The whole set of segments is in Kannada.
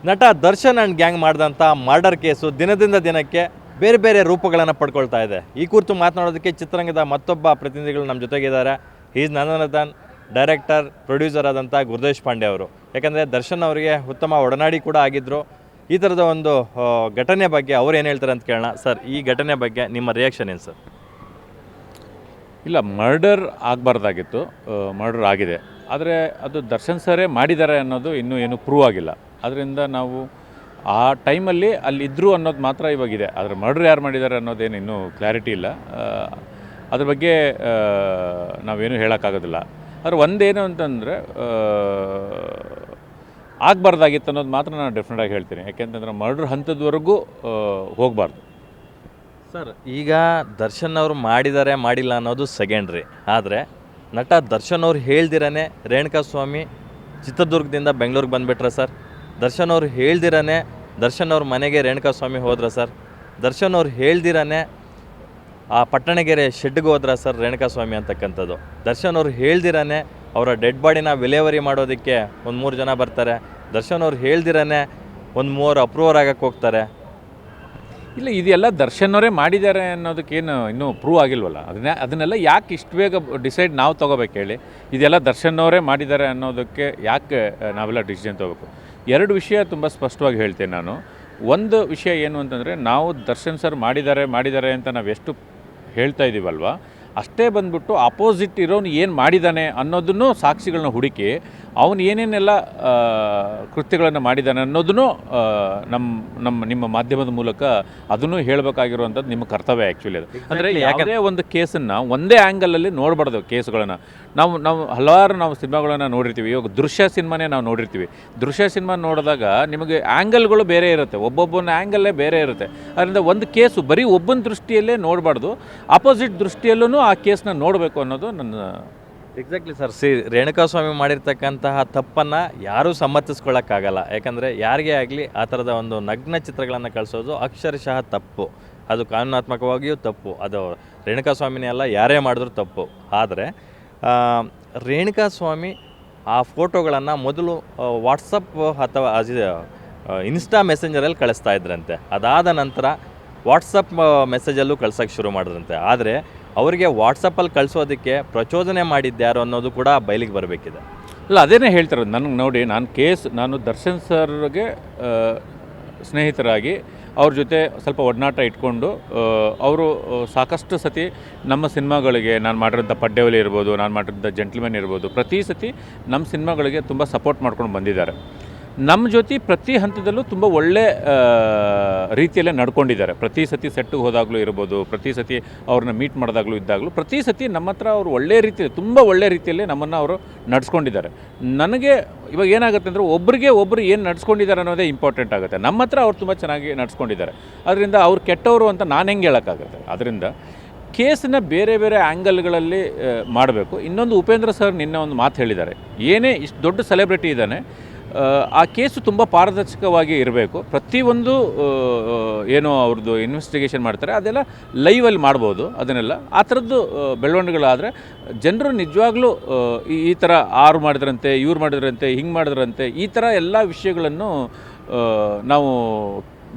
ನಟ ದರ್ಶನ್ ಆ್ಯಂಡ್ ಗ್ಯಾಂಗ್ ಮಾಡಿದಂಥ ಮರ್ಡರ್ ಕೇಸು ದಿನದಿಂದ ದಿನಕ್ಕೆ ಬೇರೆ ಬೇರೆ ರೂಪಗಳನ್ನು ಪಡ್ಕೊಳ್ತಾ ಇದೆ. ಈ ಕುರಿತು ಮಾತನಾಡೋದಕ್ಕೆ ಚಿತ್ರರಂಗದ ಮತ್ತೊಬ್ಬ ಪ್ರತಿನಿಧಿಗಳು ನಮ್ಮ ಜೊತೆಗಿದ್ದಾರೆ. ಈಸ್ ನನ್ನದನ್ ಡೈರೆಕ್ಟರ್ ಪ್ರೊಡ್ಯೂಸರ್ ಆದಂಥ ಗುರುದೇಶ್ ಪಾಂಡೆ ಅವರು. ಯಾಕಂದರೆ ದರ್ಶನ್ ಅವರಿಗೆ ಉತ್ತಮ ಒಡನಾಡಿ ಕೂಡ ಆಗಿದ್ದರು. ಈ ಥರದ ಒಂದು ಘಟನೆ ಬಗ್ಗೆ ಅವ್ರು ಏನು ಹೇಳ್ತಾರೆ ಅಂತ ಕೇಳೋಣ. ಸರ್, ಈ ಘಟನೆ ಬಗ್ಗೆ ನಿಮ್ಮ ರಿಯಾಕ್ಷನ್ ಏನು ಸರ್? ಇಲ್ಲ, ಮರ್ಡರ್ ಆಗಬಾರ್ದಾಗಿತ್ತು, ಮರ್ಡರ್ ಆಗಿದೆ. ಆದರೆ ಅದು ದರ್ಶನ್ ಸರೇ ಮಾಡಿದ್ದಾರೆ ಅನ್ನೋದು ಇನ್ನೂ ಏನೂ ಪ್ರೂವ್ ಆಗಿಲ್ಲ. ಅದರಿಂದ ನಾವು ಆ ಟೈಮಲ್ಲಿ ಅಲ್ಲಿದ್ದರು ಅನ್ನೋದು ಮಾತ್ರ ಇವಾಗಿದೆ. ಆದರೆ ಮರ್ಡರ್ ಯಾರು ಮಾಡಿದ್ದಾರೆ ಅನ್ನೋದೇನು ಇನ್ನೂ ಕ್ಲಾರಿಟಿ ಇಲ್ಲ. ಅದ್ರ ಬಗ್ಗೆ ನಾವೇನು ಹೇಳೋಕ್ಕಾಗೋದಿಲ್ಲ. ಆದರೆ ಒಂದೇನು ಅಂತಂದರೆ ಆಗಬಾರ್ದಾಗಿತ್ತು ಅನ್ನೋದು ಮಾತ್ರ ನಾನು ಡೆಫಿನೆಟಾಗಿ ಹೇಳ್ತೀನಿ. ಯಾಕೆಂತಂದರೆ ಮರ್ಡರ್ ಹಂತದವರೆಗೂ ಹೋಗಬಾರ್ದು. ಸರ್, ಈಗ ದರ್ಶನ್ ಅವರು ಮಾಡಿದ್ದಾರೆ ಮಾಡಿಲ್ಲ ಅನ್ನೋದು ಸೆಕೆಂಡ್ರಿ. ಆದರೆ ನಟ ದರ್ಶನ್ ಅವ್ರು ಹೇಳ್ದಿರೇ ರೇಣುಕಾಸ್ವಾಮಿ ಚಿತ್ರದುರ್ಗದಿಂದ ಬೆಂಗಳೂರಿಗೆ ಬಂದುಬಿಟ್ರೆ ಸರ್. ದರ್ಶನ್ ಅವ್ರು ಹೇಳ್ದಿರೇ ದರ್ಶನ್ ಅವ್ರ ಮನೆಗೆ ರೇಣುಕಾಸ್ವಾಮಿ ಹೋದ್ರ ಸರ್. ದರ್ಶನ್ ಅವ್ರು ಹೇಳ್ದಿರೇ ಆ ಪಟ್ಟಣಗೆರೆ ಶೆಡ್ಗೆ ಹೋದ್ರ ಸರ್ ರೇಣುಕಾಸ್ವಾಮಿ ಅಂತಕ್ಕಂಥದ್ದು. ದರ್ಶನ್ ಅವ್ರು ಹೇಳ್ದಿರೇ ಅವರ ಡೆಡ್ ಬಾಡಿನ ವಿಲೇವರಿ ಮಾಡೋದಕ್ಕೆ ಒಂದು 3 ಜನ ಬರ್ತಾರೆ. ದರ್ಶನ್ ಅವ್ರು ಹೇಳ್ದಿರೇ ಒಂದು 3 ಅಪ್ರೂವರ್ ಆಗಕ್ಕೆ ಹೋಗ್ತಾರೆ. ಇಲ್ಲ, ಇದೆಲ್ಲ ದರ್ಶನ್ ಅವರೇ ಮಾಡಿದ್ದಾರೆ ಅನ್ನೋದಕ್ಕೇನು ಇನ್ನೂ ಪ್ರೂವ್ ಆಗಿಲ್ವಲ್ಲ. ಅದನ್ನೆಲ್ಲ ಯಾಕೆ ಇಷ್ಟು ಬೇಗ ಡಿಸೈಡ್ ನಾವು ತೊಗೋಬೇಕು ಹೇಳಿ? ಇದೆಲ್ಲ ದರ್ಶನ್ ಅವರೇ ಮಾಡಿದ್ದಾರೆ ಅನ್ನೋದಕ್ಕೆ ಯಾಕೆ ನಾವೆಲ್ಲ ಡಿಸಿಷನ್ ತೊಗೋಬೇಕು? 2 ವಿಷಯ ತುಂಬ ಸ್ಪಷ್ಟವಾಗಿ ಹೇಳ್ತೇನೆ ನಾನು. ಒಂದು ವಿಷಯ ಏನು ಅಂತಂದರೆ, ನಾವು ದರ್ಶನ್ ಸರ್ ಮಾಡಿದ್ದಾರೆ ಅಂತ ನಾವು ಎಷ್ಟು ಹೇಳ್ತಾ ಇದ್ದೀವಲ್ವ, ಅಷ್ಟೇ ಬಂದ್ಬಿಟ್ಟು ಅಪೋಸಿಟ್ ಇರೋನು ಏನು ಮಾಡಿದ್ದಾನೆ ಅನ್ನೋದನ್ನು ಸಾಕ್ಷಿಗಳನ್ನ ಹುಡುಕಿ ಅವನು ಏನೇನೆಲ್ಲ ಕೃತ್ಯಗಳನ್ನು ಮಾಡಿದ್ದಾನೆ ಅನ್ನೋದನ್ನು ನಿಮ್ಮ ಮಾಧ್ಯಮದ ಮೂಲಕ ಅದನ್ನು ಹೇಳಬೇಕಾಗಿರುವಂಥದ್ದು ನಿಮ್ಮ ಕರ್ತವ್ಯ ಆ್ಯಕ್ಚುಲಿ. ಅದು ಅಂದರೆ ಯಾವುದೇ ಒಂದು ಕೇಸನ್ನು ಒಂದೇ ಆ್ಯಂಗಲಲ್ಲಿ ನೋಡಬಾರ್ದು. ಕೇಸುಗಳನ್ನು ನಾವು ಹಲವಾರು ಸಿನಿಮಾಗಳನ್ನು ನೋಡಿರ್ತೀವಿ. ಇವಾಗ ದೃಶ್ಯ ಸಿನಿಮಾನೇ ನಾವು ನೋಡಿರ್ತೀವಿ. ದೃಶ್ಯ ಸಿನಿಮಾ ನೋಡಿದಾಗ ನಿಮಗೆ ಆ್ಯಂಗಲ್ಗಳು ಬೇರೆ ಇರುತ್ತೆ, ಒಬ್ಬೊಬ್ಬನ ಆ್ಯಂಗಲ್ಲೇ ಬೇರೆ ಇರುತ್ತೆ. ಅದರಿಂದ ಒಂದು ಕೇಸು ಬರೀ ಒಬ್ಬನ ದೃಷ್ಟಿಯಲ್ಲೇ ನೋಡಬಾರ್ದು, ಅಪೋಸಿಟ್ ದೃಷ್ಟಿಯಲ್ಲೂ ಆ ಕೇಸನ್ನ ನೋಡಬೇಕು ಅನ್ನೋದು ನನ್ನ. Exactly sir. ರೇಣುಕಾಸ್ವಾಮಿ ಮಾಡಿರ್ತಕ್ಕಂತಹ ತಪ್ಪನ್ನು ಯಾರೂ ಸಮ್ಮತಿಸ್ಕೊಳ್ಳೋಕ್ಕಾಗಲ್ಲ. ಯಾಕಂದರೆ ಯಾರಿಗೇ ಆಗಲಿ ಆ ಥರದ ಒಂದು ನಗ್ನ ಚಿತ್ರಗಳನ್ನು ಕಳಿಸೋದು ಅಕ್ಷರಶಃ ತಪ್ಪು. ಅದು ಕಾನೂನಾತ್ಮಕವಾಗಿಯೂ ತಪ್ಪು. ಅದು ರೇಣುಕಾಸ್ವಾಮಿನೇ ಅಲ್ಲ, ಯಾರೇ ಮಾಡಿದ್ರೂ ತಪ್ಪು. ಆದರೆ ರೇಣುಕಾಸ್ವಾಮಿ ಆ ಫೋಟೋಗಳನ್ನು ಮೊದಲು ವಾಟ್ಸಪ್ ಅಥವಾ ಇನ್ಸ್ಟಾ ಮೆಸೆಂಜರಲ್ಲಿ ಕಳಿಸ್ತಾ ಇದ್ರಂತೆ. ಅದಾದ ನಂತರ ವಾಟ್ಸಪ್ ಮೆಸೇಜಲ್ಲೂ ಕಳ್ಸೋಕ್ಕೆ ಶುರು ಮಾಡಿದ್ರಂತೆ. ಆದರೆ ಅವರಿಗೆ ವಾಟ್ಸಪ್ಪಲ್ಲಿ ಕಳಿಸೋದಕ್ಕೆ ಪ್ರಚೋದನೆ ಮಾಡಿದ್ಯಾರು ಅನ್ನೋದು ಕೂಡ ಬಯಲಿಗೆ ಬರಬೇಕಿದೆ. ಇಲ್ಲ, ಅದೇನೇ ಹೇಳ್ತಾರೆ. ನನಗೆ ನೋಡಿ, ನಾನು ದರ್ಶನ್ ಸರ್ಗೆ ಸ್ನೇಹಿತರಾಗಿ ಅವ್ರ ಜೊತೆ ಸ್ವಲ್ಪ ಒಡನಾಟ ಇಟ್ಕೊಂಡು ಅವರು ಸಾಕಷ್ಟು ಸತಿ ನಮ್ಮ ಸಿನಿಮಾಗಳಿಗೆ ನಾನು ಮಾಡಿರೋಂಥ ಪಡ್ಡೆವಲಿ ಇರ್ಬೋದು, ನಾನು ಮಾಡಿರೋಂಥ ಜೆಂಟ್ಲ್ಮನ್ ಇರ್ಬೋದು, ಪ್ರತಿ ಸತಿ ನಮ್ಮ ಸಿನಿಮಾಗಳಿಗೆ ತುಂಬ ಸಪೋರ್ಟ್ ಮಾಡ್ಕೊಂಡು ಬಂದಿದ್ದಾರೆ. ನಮ್ಮ ಜೊತೆ ಪ್ರತಿ ಹಂತದಲ್ಲೂ ತುಂಬ ಒಳ್ಳೆ ರೀತಿಯಲ್ಲೇ ನಡ್ಕೊಂಡಿದ್ದಾರೆ. ಪ್ರತಿ ಸತಿ ಸೆಟ್ಟಿಗೆ ಹೋದಾಗಲೂ ಇರ್ಬೋದು, ಪ್ರತಿ ಸತಿ ಅವ್ರನ್ನ ಮೀಟ್ ಮಾಡಿದಾಗಲೂ ಇದ್ದಾಗಲೂ ಪ್ರತಿ ಸತಿ ನಮ್ಮ ಹತ್ರ ಅವರು ಒಳ್ಳೆ ರೀತಿಯಲ್ಲಿ, ತುಂಬ ಒಳ್ಳೆ ರೀತಿಯಲ್ಲಿ ನಮ್ಮನ್ನು ಅವರು ನಡೆಸ್ಕೊಂಡಿದ್ದಾರೆ. ನನಗೆ ಇವಾಗ ಏನಾಗುತ್ತೆ ಅಂದರೆ, ಒಬ್ಬರು ಏನು ನಡ್ಸ್ಕೊಂಡಿದ್ದಾರೆ ಅನ್ನೋದೇ ಇಂಪಾರ್ಟೆಂಟ್ ಆಗುತ್ತೆ. ನಮ್ಮ ಹತ್ರ ಅವ್ರು ತುಂಬ ಚೆನ್ನಾಗಿ ನಡ್ಸ್ಕೊಂಡಿದ್ದಾರೆ. ಅದರಿಂದ ಅವ್ರು ಕೆಟ್ಟವರು ಅಂತ ನಾನು ಹೆಂಗೆ ಹೇಳೋಕ್ಕಾಗುತ್ತೆ? ಅದರಿಂದ ಕೇಸನ್ನ ಬೇರೆ ಬೇರೆ ಆ್ಯಂಗಲ್ಗಳಲ್ಲಿ ಮಾಡಬೇಕು. ಇನ್ನೊಂದು, ಉಪೇಂದ್ರ ಸರ್ ನಿನ್ನೆ ಒಂದು ಮಾತು ಹೇಳಿದ್ದಾರೆ. ಏನೇ ಇಷ್ಟು ದೊಡ್ಡ ಸೆಲೆಬ್ರಿಟಿ ಇದ್ದಾನೆ, ಆ ಕೇಸು ತುಂಬ ಪಾರದರ್ಶಕವಾಗಿ ಇರಬೇಕು. ಪ್ರತಿಯೊಂದು ಏನೋ ಅವ್ರದ್ದು ಇನ್ವೆಸ್ಟಿಗೇಷನ್ ಮಾಡ್ತಾರೆ ಅದೆಲ್ಲ ಲೈವಲ್ಲಿ ಮಾಡ್ಬೋದು. ಅದನ್ನೆಲ್ಲ ಆ ಥರದ್ದು ಬೆಳವಣಿಗೆಗಳಾದರೆ ಜನರು ನಿಜವಾಗ್ಲೂ ಈ ಥರ ಆರು ಮಾಡಿದ್ರಂತೆ, ಇವ್ರು ಮಾಡಿದ್ರಂತೆ, ಹಿಂಗೆ ಮಾಡಿದ್ರಂತೆ, ಈ ಥರ ಎಲ್ಲ ವಿಷಯಗಳನ್ನು ನಾವು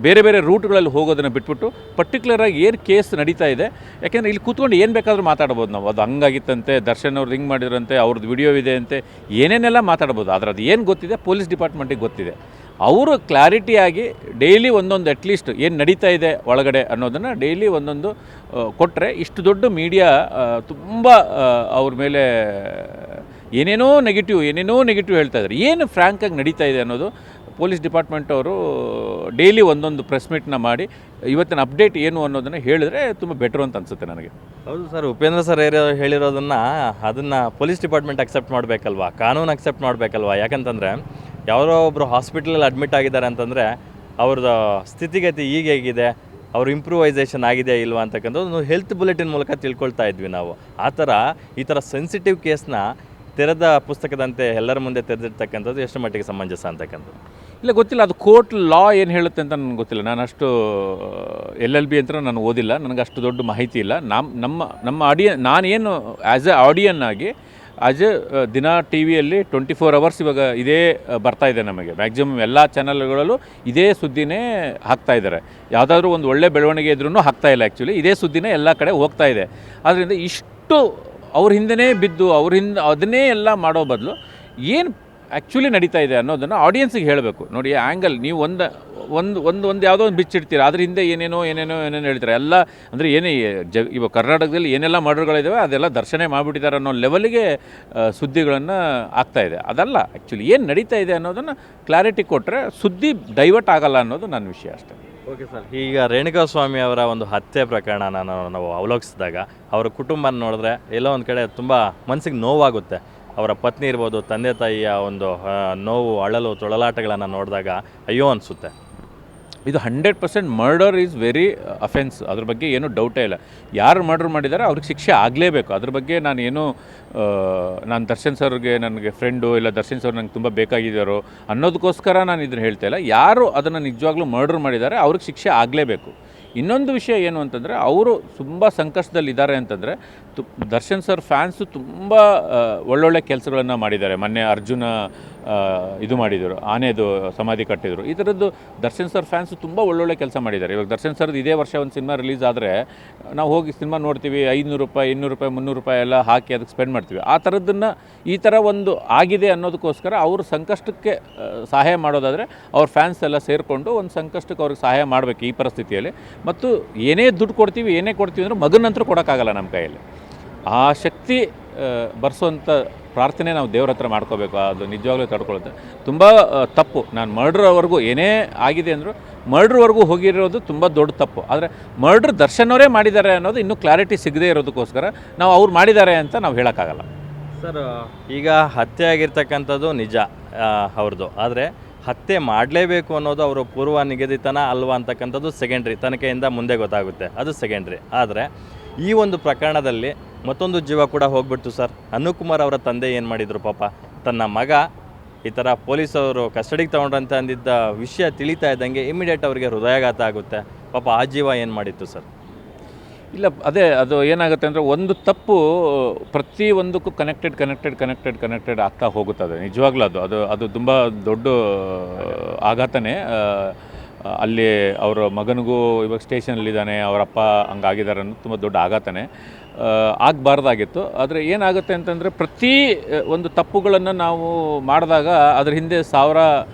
ಬೇರೆ ಬೇರೆ ರೂಟ್ಗಳಲ್ಲಿ ಹೋಗೋದನ್ನು ಬಿಟ್ಬಿಟ್ಟು ಪರ್ಟಿಕ್ಯುಲರಾಗಿ ಏನು ಕೇಸ್ ನಡೀತಾ ಇದೆ. ಯಾಕೆಂದರೆ ಇಲ್ಲಿ ಕೂತ್ಕೊಂಡು ಏನು ಬೇಕಾದರೂ ಮಾತಾಡ್ಬೋದು ನಾವು. ಅದು ಹಂಗಾಗಿತ್ತಂತೆ, ದರ್ಶನ್ ಅವ್ರು ಹಿಂಗೆ ಮಾಡಿದ್ರಂತೆ, ಅವ್ರದ್ದು ವಿಡಿಯೋ ಇದೆ ಅಂತೆ, ಏನೇನೆಲ್ಲ ಮಾತಾಡ್ಬೋದು. ಆದರೆ ಅದು ಏನು ಗೊತ್ತಿದೆ ಪೊಲೀಸ್ ಡಿಪಾರ್ಟ್ಮೆಂಟಿಗೆ ಗೊತ್ತಿದೆ. ಅವರು ಕ್ಲಾರಿಟಿಯಾಗಿ ಡೈಲಿ ಒಂದೊಂದು ಅಟ್ಲೀಸ್ಟ್ ಏನು ನಡೀತಾ ಇದೆ ಒಳಗಡೆ ಅನ್ನೋದನ್ನು ಡೈಲಿ ಒಂದೊಂದು ಕೊಟ್ಟರೆ, ಇಷ್ಟು ದೊಡ್ಡ ಮೀಡಿಯಾ ತುಂಬ ಅವ್ರ ಮೇಲೆ ಏನೇನೋ ನೆಗೆಟಿವ್ ಹೇಳ್ತಾ ಇದ್ದಾರೆ. ಏನು ಫ್ರ್ಯಾಂಕಾಗಿ ನಡೀತಾ ಇದೆ ಅನ್ನೋದು ಪೊಲೀಸ್ ಡಿಪಾರ್ಟ್ಮೆಂಟ್ ಅವರು ಡೈಲಿ ಒಂದೊಂದು ಪ್ರೆಸ್ ಮೀಟ್ನ ಮಾಡಿ ಇವತ್ತಿನ ಅಪ್ಡೇಟ್ ಏನು ಅನ್ನೋದನ್ನು ಹೇಳಿದ್ರೆ ತುಂಬ ಬೆಟ್ರು ಅಂತ ಅನಿಸುತ್ತೆ ನನಗೆ. ಹೌದು ಸರ್, ಉಪೇಂದ್ರ ಸರ್ ಅದನ್ನು ಪೊಲೀಸ್ ಡಿಪಾರ್ಟ್ಮೆಂಟ್ ಅಕ್ಸೆಪ್ಟ್ ಮಾಡಬೇಕಲ್ವಾ, ಕಾನೂನು ಅಕ್ಸೆಪ್ಟ್ ಮಾಡಬೇಕಲ್ವಾ? ಯಾಕಂತಂದರೆ ಯಾರೋ ಒಬ್ಬರು ಹಾಸ್ಪಿಟಲಲ್ಲಿ ಅಡ್ಮಿಟ್ ಆಗಿದ್ದಾರೆ ಅಂತಂದರೆ ಅವ್ರದ್ದು ಸ್ಥಿತಿಗತಿ ಈಗ ಹೇಗಿದೆ, ಅವ್ರ ಇಂಪ್ರೂವೈಸೇಷನ್ ಆಗಿದೆ ಇಲ್ವಾ ಅಂತಕ್ಕಂಥದ್ದು ಹೆಲ್ತ್ ಬುಲೆಟಿನ್ ಮೂಲಕ ತಿಳ್ಕೊಳ್ತಾ ಇದ್ವಿ ನಾವು. ಈ ಥರ ಸೆನ್ಸಿಟಿವ್ ಕೇಸ್ನ ತೆರೆದ ಪುಸ್ತಕದಂತೆ ಎಲ್ಲರ ಮುಂದೆ ತೆರೆದಿರ್ತಕ್ಕಂಥದ್ದು ಎಷ್ಟು ಮಟ್ಟಿಗೆ ಸಮಂಜಸ ಅಂತಕ್ಕಂಥದ್ದು? ಇಲ್ಲ, ಗೊತ್ತಿಲ್ಲ. ಅದು ಕೋರ್ಟ್ ಲಾ ಏನು ಹೇಳುತ್ತೆ ಅಂತ ನನಗೆ ಗೊತ್ತಿಲ್ಲ. ನಾನು ಅಷ್ಟು LLB ಅಂತ ನಾನು ಓದಿಲ್ಲ, ನನಗೆ ಅಷ್ಟು ದೊಡ್ಡ ಮಾಹಿತಿ ಇಲ್ಲ. ನಮ್ಮ ನಾನೇನು ಆ್ಯಸ್ ಎ ಆಡಿಯನ್ ಆಗಿ ಆಜ್ ದಿನ ಟಿ ವಿಯಲ್ಲಿ 24 ಅವರ್ಸ್ ಇವಾಗ ಇದೇ ಬರ್ತಾ ಇದೆ ನಮಗೆ. ಮ್ಯಾಕ್ಸಿಮಮ್ ಎಲ್ಲ ಚಾನಲ್ಗಳಲ್ಲೂ ಇದೇ ಸುದ್ದಿನೇ ಹಾಕ್ತಾ ಇದ್ದಾರೆ. ಯಾವುದಾದ್ರೂ ಒಂದು ಒಳ್ಳೆ ಬೆಳವಣಿಗೆ ಇದ್ರೂ ಹಾಕ್ತಾ ಇಲ್ಲ, ಆ್ಯಕ್ಚುಲಿ ಇದೇ ಸುದ್ದಿನೇ ಎಲ್ಲ ಕಡೆ ಹೋಗ್ತಾ ಇದೆ. ಆದ್ದರಿಂದ ಇಷ್ಟು ಅವ್ರ ಹಿಂದೆನೇ ಬಿದ್ದು ಅದನ್ನೇ ಎಲ್ಲ ಮಾಡೋ ಬದಲು ಏನು ಆ್ಯಕ್ಚುಲಿ ನಡೀತಾ ಇದೆ ಅನ್ನೋದನ್ನು ಆಡಿಯನ್ಸಿಗೆ ಹೇಳಬೇಕು. ನೋಡಿ, ಆ್ಯಂಗಲ್ ನೀವು ಒಂದು ಯಾವುದೋ ಒಂದು ಬಿಚ್ಚಿಡ್ತೀರ, ಅದ್ರ ಹಿಂದೆ ಏನೇನೋ ಹೇಳ್ತಾರೆ ಎಲ್ಲ. ಅಂದರೆ ಏನೇ ಇವಾಗ ಕರ್ನಾಟಕದಲ್ಲಿ ಏನೆಲ್ಲ ಮರ್ಡರ್ಗಳಿದ್ದಾವೆ ಅದೆಲ್ಲ ದರ್ಶನ ಮಾಡಿಬಿಟ್ಟಿದ್ದಾರೆ ಅನ್ನೋ ಲೆವೆಲ್ಗೆ ಸುದ್ದಿಗಳನ್ನು ಆಗ್ತಾ ಇದೆ. ಅದಲ್ಲ, ಆ್ಯಕ್ಚುಲಿ ಏನು ನಡೀತಾ ಇದೆ ಅನ್ನೋದನ್ನು ಕ್ಲಾರಿಟಿ ಕೊಟ್ಟರೆ ಸುದ್ದಿ ಡೈವರ್ಟ್ ಆಗಲ್ಲ ಅನ್ನೋದು ನನ್ನ ವಿಷಯ ಅಷ್ಟೇ. ಓಕೆ ಸರ್, ಈಗ ರೇಣುಕಾಸ್ವಾಮಿ ಅವರ ಒಂದು ಹತ್ಯೆ ಪ್ರಕರಣನ ನಾವು ಅವಲೋಕಿಸಿದಾಗ ಅವರ ಕುಟುಂಬನ ನೋಡಿದ್ರೆ ಎಲ್ಲೋ ಒಂದು ಕಡೆ ತುಂಬ ಮನಸ್ಸಿಗೆ ನೋವಾಗುತ್ತೆ. ಅವರ ಪತ್ನಿ ಇರ್ಬೋದು, ತಂದೆ ತಾಯಿಯ ಒಂದು ನೋವು, ಅಳಲು, ತೊಳಲಾಟಗಳನ್ನು ನೋಡಿದಾಗ ಅಯ್ಯೋ ಅನಿಸುತ್ತೆ. ಇದು 100% ಮರ್ಡರ್ ಈಸ್ ವೆರಿ ಅಫೆನ್ಸ್, ಅದ್ರ ಬಗ್ಗೆ ಏನೂ ಡೌಟೇ ಇಲ್ಲ. ಯಾರು ಮರ್ಡರ್ ಮಾಡಿದ್ದಾರೆ ಅವ್ರಿಗೆ ಶಿಕ್ಷೆ ಆಗಲೇಬೇಕು. ಅದ್ರ ಬಗ್ಗೆ ನಾನು ದರ್ಶನ್ ಸರ್ಗೆ ನನಗೆ ಫ್ರೆಂಡು ಇಲ್ಲ ದರ್ಶನ್ ಸರ್ ನಂಗೆ ತುಂಬ ಬೇಕಾಗಿದ್ದಾರೋ ಅನ್ನೋದಕ್ಕೋಸ್ಕರ ನಾನು ಇದನ್ನು ಹೇಳ್ತಾ ಇಲ್ಲ. ಯಾರು ಅದನ್ನು ನಿಜವಾಗ್ಲೂ ಮರ್ಡರ್ ಮಾಡಿದ್ದಾರೆ ಅವ್ರಿಗೆ ಶಿಕ್ಷೆ ಆಗಲೇಬೇಕು. ಇನ್ನೊಂದು ವಿಷಯ ಏನು ಅಂತಂದರೆ, ಅವರು ತುಂಬ ಸಂಕಷ್ಟದಲ್ಲಿದ್ದಾರೆ ಅಂತಂದರೆ ದರ್ಶನ್ ಸರ್ ಫ್ಯಾನ್ಸು ತುಂಬ ಒಳ್ಳೊಳ್ಳೆ ಕೆಲಸಗಳನ್ನು ಮಾಡಿದ್ದಾರೆ. ಮೊನ್ನೆ ಅರ್ಜುನ ಇದು ಮಾಡಿದರು, ಆನೆದು ಸಮಾಧಿ ಕಟ್ಟಿದರು. ಈ ಥರದ್ದು ದರ್ಶನ್ ಸರ್ ಫ್ಯಾನ್ಸು ತುಂಬ ಒಳ್ಳೊಳ್ಳೆ ಕೆಲಸ ಮಾಡಿದ್ದಾರೆ. ಇವಾಗ ದರ್ಶನ್ ಸರ್ದು ಇದೇ ವರ್ಷ ಒಂದು ಸಿನಿಮಾ ರಿಲೀಸ್ ಆದರೆ ನಾವು ಹೋಗಿ ಸಿನಿಮಾ ನೋಡ್ತೀವಿ, 500 ರೂಪಾಯಿ 200 ರೂಪಾಯಿ 300 ರೂಪಾಯಿ ಎಲ್ಲ ಹಾಕಿ ಅದಕ್ಕೆ ಸ್ಪೆಂಡ್ ಮಾಡ್ತೀವಿ. ಆ ಥರದ್ದನ್ನು ಈ ಥರ ಒಂದು ಆಗಿದೆ ಅನ್ನೋದಕ್ಕೋಸ್ಕರ ಅವರು ಸಂಕಷ್ಟಕ್ಕೆ ಸಹಾಯ ಮಾಡೋದಾದರೆ ಅವ್ರ ಫ್ಯಾನ್ಸ್ ಎಲ್ಲ ಸೇರಿಕೊಂಡು ಒಂದು ಸಂಕಷ್ಟಕ್ಕೆ ಅವ್ರಿಗೆ ಸಹಾಯ ಮಾಡಬೇಕು ಈ ಪರಿಸ್ಥಿತಿಯಲ್ಲಿ. ಮತ್ತು ಏನೇ ದುಡ್ಡು ಕೊಡ್ತೀವಿ ಅಂದರೆ ಮಗನಂತರೂ ಕೊಡೋಕ್ಕಾಗಲ್ಲ ನಮ್ಮ ಕೈಯಲ್ಲಿ. ಆ ಶಕ್ತಿ ಬರ್ಸೋಂಥ ಪ್ರಾರ್ಥನೆ ನಾವು ದೇವ್ರ ಹತ್ರ ಮಾಡ್ಕೋಬೇಕು. ಅದು ನಿಜವಾಗ್ಲೂ ತಡ್ಕೊಳ್ಳುತ್ತೆ. ತುಂಬ ತಪ್ಪು. ನಾನು ಮರ್ಡ್ರವರೆಗೂ ಏನೇ ಆಗಿದೆ ಅಂದರೂ ಮರ್ಡ್ರ್ವರೆಗೂ ಹೋಗಿರೋದು ತುಂಬ ದೊಡ್ಡ ತಪ್ಪು. ಆದರೆ ಮರ್ಡ್ರ್ ದರ್ಶನ್ ಅವರೇ ಮಾಡಿದ್ದಾರೆ ಅನ್ನೋದು ಇನ್ನೂ ಕ್ಲಾರಿಟಿ ಸಿಗದೇ ಇರೋದಕ್ಕೋಸ್ಕರ ನಾವು ಅವ್ರು ಮಾಡಿದ್ದಾರೆ ಅಂತ ನಾವು ಹೇಳೋಕ್ಕಾಗಲ್ಲ. ಸರ್, ಈಗ ಹತ್ಯೆ ಆಗಿರ್ತಕ್ಕಂಥದ್ದು ನಿಜ ಅವ್ರದ್ದು. ಆದರೆ ಹತ್ಯೆ ಮಾಡಲೇಬೇಕು ಅನ್ನೋದು ಅವರು ಪೂರ್ವ ನಿಗದಿತನ ಅಲ್ವಾ ಅಂತಕ್ಕಂಥದ್ದು ಸೆಕೆಂಡ್ರಿ, ತನಿಖೆಯಿಂದ ಮುಂದೆ ಗೊತ್ತಾಗುತ್ತೆ, ಅದು ಸೆಕೆಂಡ್ರಿ. ಆದರೆ ಈ ಒಂದು ಪ್ರಕರಣದಲ್ಲಿ ಮತ್ತೊಂದು ಜೀವ ಕೂಡ ಹೋಗ್ಬಿಡ್ತು ಸರ್. ಅನುಕುಮಾರ್ ಅವರ ತಂದೆ ಏನು ಮಾಡಿದರು ಪಾಪ, ತನ್ನ ಮಗ ಈ ಥರ ಪೊಲೀಸವರು ಕಸ್ಟಡಿಗೆ ತೊಗೊಂಡ್ರಂತ ಅಂದಿದ್ದ ವಿಷಯ ತಿಳಿತಾ ಇದ್ದಂಗೆ ಇಮಿಡಿಯೇಟ್ ಅವರಿಗೆ ಹೃದಯಾಘಾತ ಆಗುತ್ತೆ. ಪಾಪ ಆ ಜೀವ ಏನು ಮಾಡಿತ್ತು ಸರ್? ಇಲ್ಲ, ಅದು ಏನಾಗುತ್ತೆ ಅಂದರೆ ಒಂದು ತಪ್ಪು ಪ್ರತಿಯೊಂದಕ್ಕೂ ಕನೆಕ್ಟೆಡ್ ಆಗ್ತಾ ಹೋಗುತ್ತದೆ. ನಿಜವಾಗ್ಲೂ ಅದು ತುಂಬ ದೊಡ್ಡ ಆಘಾತನೇ. ಅಲ್ಲಿ ಅವರ ಮಗನಿಗೂ ಇವಾಗ ಸ್ಟೇಷನಲ್ಲಿದ್ದಾನೆ, ಅವರಪ್ಪ ಹಂಗಾಗಿದ್ದಾರೆ ಅನ್ನೋದು ತುಂಬ ದೊಡ್ಡ ಆಘಾತನೇ. ಆಗಬಾರ್ದಾಗಿತ್ತು. ಆದರೆ ಏನಾಗುತ್ತೆ ಅಂತಂದರೆ ಪ್ರತಿ ಒಂದು ತಪ್ಪುಗಳನ್ನು ನಾವು ಮಾಡಿದಾಗ ಅದ್ರ ಹಿಂದೆ ಸಾವಿರ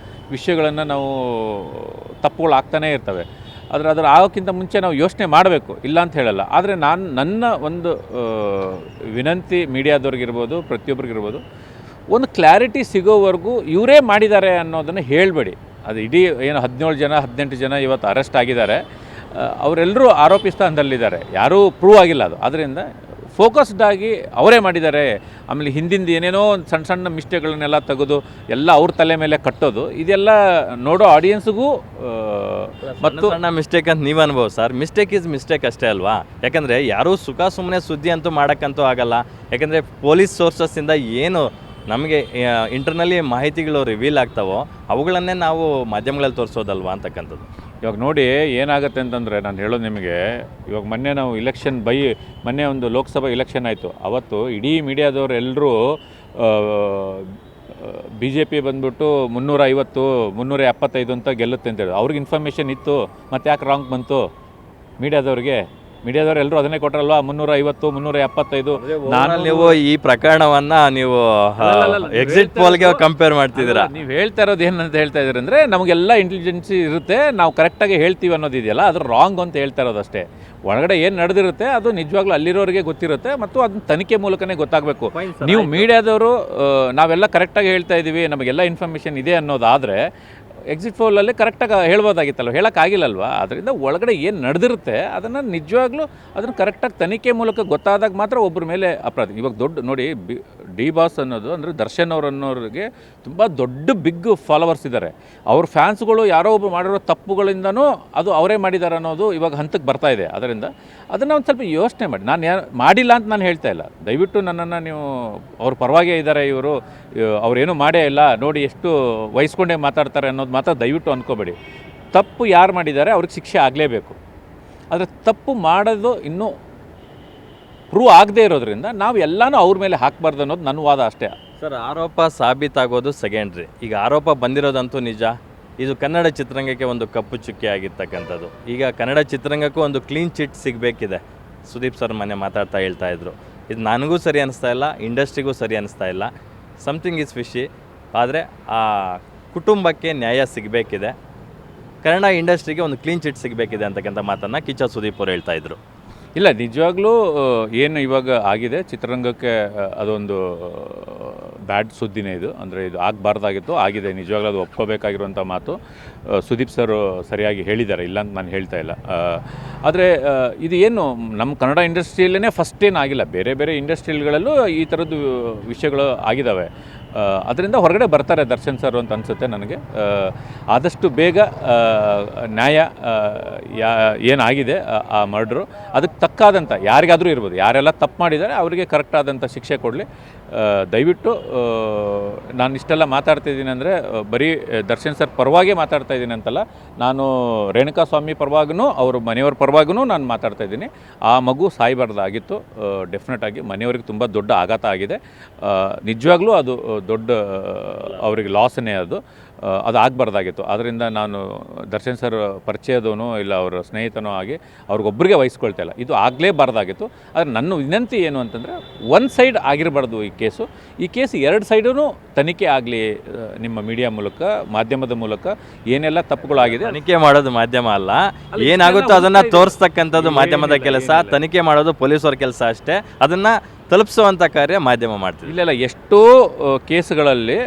ವಿಷಯಗಳನ್ನು ನಾವು ತಪ್ಪುಗಳಾಗ್ತಾನೇ ಇರ್ತವೆ. ಆದರೆ ಆಗೋಕ್ಕಿಂತ ಮುಂಚೆ ನಾವು ಯೋಚನೆ ಮಾಡಬೇಕು, ಇಲ್ಲ ಅಂತ ಹೇಳಲ್ಲ. ಆದರೆ ನನ್ನ ಒಂದು ವಿನಂತಿ ಮೀಡಿಯಾದವ್ರಿಗಿರ್ಬೋದು, ಪ್ರತಿಯೊಬ್ಬರಿಗಿರ್ಬೋದು, ಒಂದು ಕ್ಲಾರಿಟಿ ಸಿಗೋವರೆಗೂ ಇವರೇ ಮಾಡಿದ್ದಾರೆ ಅನ್ನೋದನ್ನು ಹೇಳಬೇಡಿ. ಅದು ಇಡೀ ಏನು 17 ಜನ 18 ಜನ ಇವತ್ತು ಅರೆಸ್ಟ್ ಆಗಿದ್ದಾರೆ, ಅವರೆಲ್ಲರೂ ಆರೋಪಿ ಸ್ಥಾನದಲ್ಲಿದ್ದಾರೆ, ಯಾರೂ ಪ್ರೂವ್ ಆಗಿಲ್ಲ ಅದು. ಆದ್ದರಿಂದ ಫೋಕಸ್ಡಾಗಿ ಅವರೇ ಮಾಡಿದ್ದಾರೆ. ಆಮೇಲೆ ಹಿಂದಿಂದ ಏನೇನೋ ಒಂದು ಸಣ್ಣ ಮಿಸ್ಟೇಕ್ಗಳನ್ನೆಲ್ಲ ತೆಗೆದು ಎಲ್ಲ ಅವ್ರ ತಲೆ ಮೇಲೆ ಕಟ್ಟೋದು, ಇದೆಲ್ಲ ನೋಡೋ ಆಡಿಯನ್ಸ್ಗೂ ಮತ್ತು ಸಣ್ಣ ಮಿಸ್ಟೇಕ್ ಅಂತ ನೀವು ಅನ್ಬೋದು ಸರ್. ಮಿಸ್ಟೇಕ್ ಈಸ್ ಮಿಸ್ಟೇಕ್ ಅಷ್ಟೇ ಅಲ್ವಾ? ಯಾಕಂದರೆ ಯಾರೂ ಸುಮ್ಮನೆ ಸುದ್ದಿ ಅಂತೂ ಮಾಡೋಕ್ಕಂತೂ ಆಗಲ್ಲ. ಯಾಕಂದರೆ ಪೊಲೀಸ್ ಸೋರ್ಸಸ್ಸಿಂದ ಏನು ನಮಗೆ ಇಂಟರ್ನಲ್ಲಿ ಮಾಹಿತಿಗಳು ರಿವೀಲ್ ಆಗ್ತಾವೋ ಅವುಗಳನ್ನೇ ನಾವು ಮಾಧ್ಯಮಗಳಲ್ಲಿ ತೋರಿಸೋದಲ್ವಾ ಅಂತಕ್ಕಂಥದ್ದು. ಇವಾಗ ನೋಡಿ ಏನಾಗುತ್ತೆ ಅಂತಂದರೆ, ನಾನು ಹೇಳೋದು ನಿಮಗೆ, ಇವಾಗ ಮೊನ್ನೆ ಒಂದು ಲೋಕಸಭಾ ಇಲೆಕ್ಷನ್ ಆಯಿತು. ಅವತ್ತು ಇಡೀ ಮೀಡಿಯಾದವ್ರು ಎಲ್ಲರೂ BJP ಬಂದ್ಬಿಟ್ಟು 350 375 ಅಂತ ಗೆಲ್ಲುತ್ತೆ ಅಂತ ಹೇಳಿ ಅವ್ರಿಗೆ ಇನ್ಫಾರ್ಮೇಷನ್ ಇತ್ತು. ಮತ್ತು ಯಾಕೆ ರಾಂಗ್ ಬಂತು ಮೀಡಿಯಾದವ್ರು ಎಲ್ಲರೂ ಅದನ್ನೇ ಕೊಟ್ಟರಲ್ವಾ, 350 375. ನೀವು ಈ ಪ್ರಕರಣವನ್ನು ನೀವು ಎಕ್ಸಿಟ್ ಪೋಲ್ಗೆ ಕಂಪೇರ್ ಮಾಡ್ತಿದ್ದೀರಾ? ನೀವು ಹೇಳ್ತಾ ಇರೋದು ಏನಂತ ಹೇಳ್ತಾ ಇದ್ದೀರಿ ಅಂದರೆ, ನಮಗೆಲ್ಲ ಇಂಟೆಲಿಜೆನ್ಸಿ ಇರುತ್ತೆ, ನಾವು ಕರೆಕ್ಟಾಗಿ ಹೇಳ್ತೀವಿ ಅನ್ನೋದಿದೆಯಲ್ಲ, ಅದು ರಾಂಗ್ ಅಂತ ಹೇಳ್ತಾ ಇರೋದು ಅಷ್ಟೇ. ಒಳಗಡೆ ಏನು ನಡೆದಿರುತ್ತೆ ಅದು ನಿಜವಾಗ್ಲೂ ಅಲ್ಲಿರೋರಿಗೆ ಗೊತ್ತಿರುತ್ತೆ, ಮತ್ತು ಅದನ್ನ ತನಿಖೆ ಮೂಲಕನೇ ಗೊತ್ತಾಗಬೇಕು. ನೀವು ಮೀಡಿಯಾದವರು ನಾವೆಲ್ಲ ಕರೆಕ್ಟಾಗಿ ಹೇಳ್ತಾ ಇದ್ದೀವಿ, ನಮಗೆಲ್ಲ ಇನ್ಫಾರ್ಮೇಷನ್ ಇದೆ ಅನ್ನೋದಾದರೆ ಎಕ್ಸಿಟ್ ಪೋಲಲ್ಲಿ ಕರೆಕ್ಟಾಗಿ ಹೇಳ್ಬೋದಾಗಿತ್ತಲ್ವ, ಹೇಳೋಕ್ಕಾಗಿಲ್ಲಲ್ವ. ಅದರಿಂದ ಒಳಗಡೆ ಏನು ನಡೆದಿರುತ್ತೆ ಅದನ್ನು ನಿಜವಾಗ್ಲೂ ಅದನ್ನು ಕರೆಕ್ಟಾಗಿ ತನಿಖೆ ಮೂಲಕ ಗೊತ್ತಾದಾಗ ಮಾತ್ರ ಒಬ್ಬರ ಮೇಲೆ ಅಪರಾಧ. ಇವಾಗ ದೊಡ್ಡ ನೋಡಿ, ಡಿ ಬಾಸ್ ಅನ್ನೋದು ಅಂದರೆ ದರ್ಶನ್ ಅನ್ನೋರಿಗೆ ತುಂಬ ದೊಡ್ಡ ಬಿಗ್ ಫಾಲೋವರ್ಸ್ ಇದ್ದಾರೆ. ಅವ್ರ ಫ್ಯಾನ್ಸ್ಗಳು ಯಾರೋ ಒಬ್ಬರು ಮಾಡಿರೋ ತಪ್ಪುಗಳಿಂದನೂ ಅದು ಅವರೇ ಮಾಡಿದ್ದಾರೆ ಅನ್ನೋದು ಇವಾಗ ಹಂತಕ್ಕೆ ಬರ್ತಾ ಇದೆ. ಅದರಿಂದ ಅದನ್ನು ಒಂದು ಸ್ವಲ್ಪ ಯೋಚನೆ ಮಾಡಿ. ನಾನು ಮಾಡಿಲ್ಲ ಅಂತ ನಾನು ಹೇಳ್ತಾ ಇಲ್ಲ, ದಯವಿಟ್ಟು ನನ್ನನ್ನು ನೀವು ಅವ್ರ ಪರವಾಗೇ ಇದ್ದಾರೆ ಇವರು, ಅವರೇನು ಮಾಡೇ ಇಲ್ಲ ನೋಡಿ ಎಷ್ಟು ವಹಿಸ್ಕೊಂಡೇ ಮಾತಾಡ್ತಾರೆ ಅನ್ನೋದು ಮಾತ್ರ ದಯವಿಟ್ಟು ಅಂದ್ಕೋಬೇಡಿ. ತಪ್ಪು ಯಾರು ಮಾಡಿದ್ದಾರೆ ಅವ್ರಿಗೆ ಶಿಕ್ಷೆ ಆಗಲೇಬೇಕು. ಆದರೆ ತಪ್ಪು ಮಾಡೋದು ಇನ್ನೂ ಪ್ರೂವ್ ಆಗದೇ ಇರೋದ್ರಿಂದ ನಾವು ಎಲ್ಲನೂ ಅವ್ರ ಮೇಲೆ ಹಾಕಬಾರ್ದು ಅನ್ನೋದು ನನ್ನ ವಾದ ಅಷ್ಟೇ. ಸರ್, ಆರೋಪ ಸಾಬೀತಾಗೋದು ಸೆಕೆಂಡ್ರಿ. ಈಗ ಆರೋಪ ಬಂದಿರೋದಂತೂ ನಿಜ. ಇದು ಕನ್ನಡ ಚಿತ್ರರಂಗಕ್ಕೆ ಒಂದು ಕಪ್ಪು ಚುಕ್ಕೆ ಆಗಿರ್ತಕ್ಕಂಥದ್ದು. ಈಗ ಕನ್ನಡ ಚಿತ್ರರಂಗಕ್ಕೂ ಒಂದು ಕ್ಲೀನ್ ಚಿಟ್ ಸಿಗಬೇಕಿದೆ. ಸುದೀಪ್ ಸರ್ ಮನೆ ಮಾತಾಡ್ತಾ ಹೇಳ್ತಾ ಇದ್ರು, ಇದು ನನಗೂ ಸರಿ ಅನಿಸ್ತಾ ಇಲ್ಲ, ಇಂಡಸ್ಟ್ರಿಗೂ ಸರಿ ಅನಿಸ್ತಾ ಇಲ್ಲ, ಸಮಥಿಂಗ್ ಈಸ್ ಫಿಶಿ. ಆದರೆ ಆ ಕುಟುಂಬಕ್ಕೆ ನ್ಯಾಯ ಸಿಗಬೇಕಿದೆ, ಕನ್ನಡ ಇಂಡಸ್ಟ್ರಿಗೆ ಒಂದು ಕ್ಲೀನ್ ಚಿಟ್ ಸಿಗಬೇಕಿದೆ ಅಂತಕ್ಕಂಥ ಮಾತನ್ನು ಕಿಚ್ಚ ಸುದೀಪ್ ಅವರು ಹೇಳ್ತಾ ಇದ್ರು. ಇಲ್ಲ, ನಿಜವಾಗ್ಲೂ ಏನು ಇವಾಗ ಆಗಿದೆ ಚಿತ್ರರಂಗಕ್ಕೆ ಅದೊಂದು ಬ್ಯಾಡ್ ಸುದ್ದಿನೇ ಇದು. ಅಂದರೆ ಇದು ಆಗಬಾರ್ದಾಗಿತ್ತು, ಆಗಿದೆ. ನಿಜವಾಗ್ಲೂ ಅದು ಒಪ್ಕೋಬೇಕಾಗಿರುವಂಥ ಮಾತು. ಸುದೀಪ್ ಸರ್ ಸರಿಯಾಗಿ ಹೇಳಿದ್ದಾರೆ, ಇಲ್ಲ ಅಂತ ನಾನು ಹೇಳ್ತಾ ಇಲ್ಲ. ಆದರೆ ಇದು ಏನು ನಮ್ಮ ಕನ್ನಡ ಇಂಡಸ್ಟ್ರಿಯಲ್ಲೇ ಫಸ್ಟ್ ಏನು ಆಗಿಲ್ಲ, ಬೇರೆ ಬೇರೆ ಇಂಡಸ್ಟ್ರಿಗಳಲ್ಲೂ ಈ ಥರದ್ದು ವಿಷಯಗಳು ಆಗಿದ್ದಾವೆ. ಅದರಿಂದ ಹೊರಗಡೆ ಬರ್ತಾರೆ ದರ್ಶನ್ ಸರ್ ಅಂತ ಅನಿಸುತ್ತೆ ನನಗೆ. ಆದಷ್ಟು ಬೇಗ ನ್ಯಾಯ ಏನಾಗಿದೆ ಆ ಮರ್ಡ್ರು ಅದಕ್ಕೆ ತಕ್ಕಾದಂಥ ಯಾರಿಗಾದರೂ ಇರ್ಬೋದು, ಯಾರೆಲ್ಲ ತಪ್ಪು ಮಾಡಿದ್ದಾರೆ ಅವರಿಗೆ ಕರೆಕ್ಟಾದಂಥ ಶಿಕ್ಷೆ ಕೊಡಲಿ. ದಯವಿಟ್ಟು ನಾನು ಇಷ್ಟೆಲ್ಲ ಮಾತಾಡ್ತಾಯಿದ್ದೀನಿ ಅಂದರೆ ಬರೀ ದರ್ಶನ್ ಸರ್ ಪರವಾಗೇ ಮಾತಾಡ್ತಾ ಇದ್ದೀನಿ ಅಂತಲ್ಲ, ನಾನು ರೇಣುಕಾ ಸ್ವಾಮಿ ಪರವಾಗೂ ಅವ್ರ ಮನೆಯವ್ರ ಪರವಾಗೂ ನಾನು ಮಾತಾಡ್ತಾಯಿದ್ದೀನಿ. ಆ ಮಗು ಸಾಯಬಾರ್ದಾಗಿತ್ತು. ಡೆಫಿನೆಟಾಗಿ ಮನೆಯವ್ರಿಗೆ ತುಂಬ ದೊಡ್ಡ ಆಘಾತ ಆಗಿದೆ. ನಿಜವಾಗ್ಲೂ ಅದು ದೊಡ್ಡ ಅವರಿಗೆ ಲಾಸನ್ನೇ ಅದು ಆಗಬಾರ್ದಾಗಿತ್ತು. ಆದ್ದರಿಂದ ನಾನು ದರ್ಶನ್ ಸರ್ ಪರಿಚಯದವನು ಇಲ್ಲ ಅವರ ಸ್ನೇಹಿತನೋ ಆಗಿ ಅವ್ರಿಗೊಬ್ಬರಿಗೆ ವಹಿಸ್ಕೊಳ್ತಾ ಇಲ್ಲ, ಇದು ಆಗಲೇಬಾರ್ದಾಗಿತ್ತು. ಆದರೆ ನನ್ನ ವಿನಂತಿ ಏನು ಅಂತಂದರೆ ಒನ್ ಸೈಡ್ ಆಗಿರಬಾರ್ದು ಈ ಕೇಸು. ಈ ಕೇಸ್ ಎರಡು ಸೈಡೂ ತನಿಖೆ ಆಗಲಿ. ನಿಮ್ಮ ಮೀಡಿಯಾ ಮೂಲಕ, ಮಾಧ್ಯಮದ ಮೂಲಕ ಏನೆಲ್ಲ ತಪ್ಪುಗಳಾಗಿದೆ. ತನಿಖೆ ಮಾಡೋದು ಮಾಧ್ಯಮ ಅಲ್ಲ, ಏನಾಗುತ್ತೋ ಅದನ್ನು ತೋರಿಸ್ತಕ್ಕಂಥದ್ದು ಮಾಧ್ಯಮದ ಕೆಲಸ. ತನಿಖೆ ಮಾಡೋದು ಪೊಲೀಸರ ಕೆಲಸ ಅಷ್ಟೇ. ಅದನ್ನು ತಲುಪಿಸುವಂಥ ಕಾರ್ಯ ಮಾಧ್ಯಮ ಮಾಡ್ತೀವಿ. ಇಲ್ಲ, ಎಷ್ಟೋ ಕೇಸ್ಗಳಲ್ಲಿ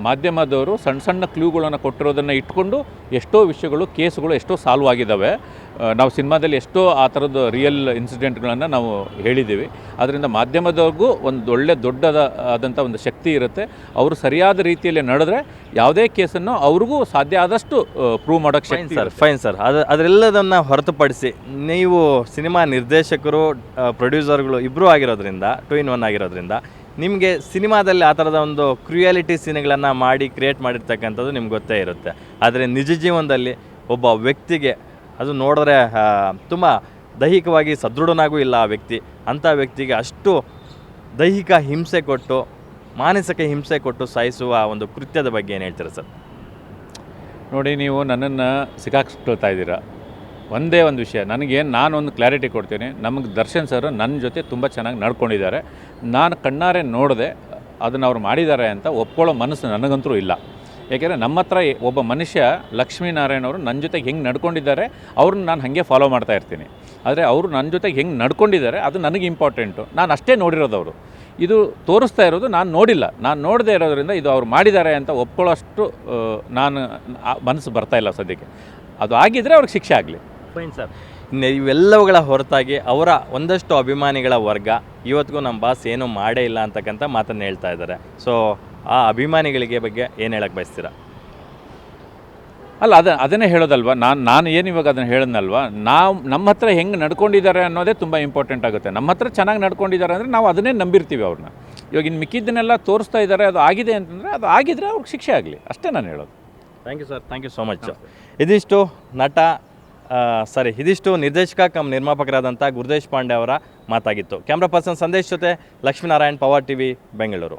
ಮಾಧ್ಯಮದವರು ಸಣ್ಣ ಸಣ್ಣ ಕ್ಲೂಗಳನ್ನು ಕೊಟ್ಟಿರೋದನ್ನು ಇಟ್ಕೊಂಡು ಎಷ್ಟೋ ವಿಷಯಗಳು, ಕೇಸುಗಳು ಎಷ್ಟೋ ಸಾಲ್ವ್ ಆಗಿದ್ದಾವೆ. ನಾವು ಸಿನಿಮಾದಲ್ಲಿ ಎಷ್ಟೋ ಆ ಥರದ್ದು ರಿಯಲ್ ಇನ್ಸಿಡೆಂಟ್ಗಳನ್ನು ನಾವು ಹೇಳಿದ್ದೀವಿ. ಅದರಿಂದ ಮಾಧ್ಯಮದವ್ರಿಗೂ ಒಂದು ಒಳ್ಳೆ ದೊಡ್ಡದಾದಂಥ ಒಂದು ಶಕ್ತಿ ಇರುತ್ತೆ. ಅವರು ಸರಿಯಾದ ರೀತಿಯಲ್ಲಿ ನಡೆದ್ರೆ ಯಾವುದೇ ಕೇಸನ್ನು ಅವ್ರಿಗೂ ಸಾಧ್ಯ ಆದಷ್ಟು ಪ್ರೂವ್ ಮಾಡೋಕ್ಕೆ ಶಕ್ತಿ. Fine sir. ಅದರೆಲ್ಲದನ್ನು ಹೊರತುಪಡಿಸಿ ನೀವು ಸಿನಿಮಾ ನಿರ್ದೇಶಕರು, ಪ್ರೊಡ್ಯೂಸರ್ಗಳು ಇಬ್ಬರೂ ಆಗಿರೋದ್ರಿಂದ, 2 in 1 ಆಗಿರೋದ್ರಿಂದ, ನಿಮಗೆ ಸಿನಿಮಾದಲ್ಲಿ ಆ ಥರದ ಒಂದು ಕ್ರಿಯಾಲಿಟಿ ಸೀನ್ಗಳನ್ನು ಮಾಡಿ ಕ್ರಿಯೇಟ್ ಮಾಡಿರ್ತಕ್ಕಂಥದ್ದು ನಿಮ್ಗೆ ಗೊತ್ತೇ ಇರುತ್ತೆ. ಆದರೆ ನಿಜ ಜೀವನದಲ್ಲಿ ಒಬ್ಬ ವ್ಯಕ್ತಿಗೆ ಅದು ನೋಡಿದ್ರೆ ತುಂಬ ದೈಹಿಕವಾಗಿ ಸದೃಢನಾಗೂ ಇಲ್ಲ ಆ ವ್ಯಕ್ತಿ. ಅಂಥ ವ್ಯಕ್ತಿಗೆ ಅಷ್ಟು ದೈಹಿಕ ಹಿಂಸೆ ಕೊಟ್ಟು, ಮಾನಸಿಕ ಹಿಂಸೆ ಕೊಟ್ಟು ಸಾಯಿಸುವ ಒಂದು ಕೃತ್ಯದ ಬಗ್ಗೆ ಏನು ಹೇಳ್ತೀರಾ ಸರ್? ನೋಡಿ, ನೀವು ನನ್ನನ್ನು ಸಿಕ್ಕಾಕ್ಸ್ಕೊಳ್ತಾ ಇದ್ದೀರಾ. ಒಂದೇ ಒಂದು ವಿಷಯ ನಾನೊಂದು ಕ್ಲಾರಿಟಿ ಕೊಡ್ತೀನಿ. ನಮಗೆ ದರ್ಶನ್ ಸರ್ ನನ್ನ ಜೊತೆ ತುಂಬ ಚೆನ್ನಾಗಿ ನಡ್ಕೊಂಡಿದ್ದಾರೆ. ನಾನು ಕಣ್ಣಾರೆ ನೋಡಿದೆ, ಅದನ್ನು ಅವ್ರು ಮಾಡಿದ್ದಾರೆ ಅಂತ ಒಪ್ಕೊಳ್ಳೋ ಮನಸ್ಸು ನನಗಂತೂ ಇಲ್ಲ. ಯಾಕೆಂದರೆ ನಮ್ಮ ಹತ್ರ ಒಬ್ಬ ಮನುಷ್ಯ ಲಕ್ಷ್ಮೀನಾರಾಯಣ ಅವರು ನನ್ನ ಜೊತೆಗೆ ಹೆಂಗೆ ನಡ್ಕೊಂಡಿದ್ದಾರೆ ಅವ್ರನ್ನ ನಾನು ಹಾಗೆ ಫಾಲೋ ಮಾಡ್ತಾ ಇರ್ತೀನಿ. ಆದರೆ ಅವರು ನನ್ನ ಜೊತೆಗೆ ಹೆಂಗೆ ನಡ್ಕೊಂಡಿದ್ದಾರೆ ಅದು ನನಗೆ ಇಂಪಾರ್ಟೆಂಟು. ನಾನು ಅಷ್ಟೇ ನೋಡಿರೋದವರು. ಇದು ತೋರಿಸ್ತಾ ಇರೋದು ನಾನು ನೋಡಿಲ್ಲ. ನಾನು ನೋಡದೇ ಇರೋದ್ರಿಂದ ಇದು ಅವ್ರು ಮಾಡಿದ್ದಾರೆ ಅಂತ ಒಪ್ಕೊಳ್ಳೋಷ್ಟು ನಾನು ಮನಸ್ಸು ಬರ್ತಾಯಿಲ್ಲ ಸದ್ಯಕ್ಕೆ. ಅದು ಆಗಿದ್ದರೆ ಅವ್ರಿಗೆ ಶಿಕ್ಷೆ ಆಗಲಿ. Fine sir. ಇವೆಲ್ಲವುಗಳ ಹೊರತಾಗಿ ಅವರ ಒಂದಷ್ಟು ಅಭಿಮಾನಿಗಳ ವರ್ಗ ಇವತ್ತಿಗೂ ನಮ್ಮ ಬಾಸ್ ಏನೂ ಮಾಡೇ ಇಲ್ಲ ಅಂತಕ್ಕಂಥ ಮಾತನ್ನು ಹೇಳ್ತಾ ಇದ್ದಾರೆ. ಸೊ ಆ ಅಭಿಮಾನಿಗಳಿಗೆ ಬಗ್ಗೆ ಏನು ಹೇಳಕ್ಕೆ ಬಯಸ್ತೀರಾ? ಅಲ್ಲ, ಅದನ್ನೇ ಹೇಳೋದಲ್ವ. ನಾನು ಏನು ಇವಾಗ ಅದನ್ನು ಹೇಳೋದಲ್ವ. ನಮ್ಮ ಹತ್ರ ಹೆಂಗೆ ನಡ್ಕೊಂಡಿದ್ದಾರೆ ಅನ್ನೋದೇ ತುಂಬ ಇಂಪಾರ್ಟೆಂಟ್ ಆಗುತ್ತೆ. ನಮ್ಮ ಹತ್ರ ಚೆನ್ನಾಗಿ ನಡ್ಕೊಂಡಿದ್ದಾರೆ ಅಂದರೆ ನಾವು ಅದನ್ನೇ ನಂಬಿರ್ತೀವಿ ಅವ್ರನ್ನ. ಇವಾಗ ಇನ್ನು ಮಿಕ್ಕಿದ್ದನ್ನೆಲ್ಲ ತೋರಿಸ್ತಾ ಇದ್ದಾರೆ, ಅದು ಆಗಿದೆ ಅಂತಂದರೆ ಅದು ಆಗಿದ್ರೆ ಅವ್ರಿಗೆ ಶಿಕ್ಷೆ ಆಗಲಿ, ಅಷ್ಟೇ ನಾನು ಹೇಳೋದು. Thank you sir. Thank you so much. ಇದಿಷ್ಟು ನಿರ್ದೇಶಕ ಕಮ್ ನಿರ್ಮಾಪಕರಾದಂಥ ಗುರುದೇಶ್ ಪಾಂಡೆ ಅವರ ಮಾತಾಗಿತ್ತು. ಕ್ಯಾಮ್ರಾ ಪರ್ಸನ್ ಸಂದೇಶ್ ಜೊತೆ ಲಕ್ಷ್ಮೀನಾರಾಯಣ್, ಪವರ್ ಟಿವಿ, ಬೆಂಗಳೂರು.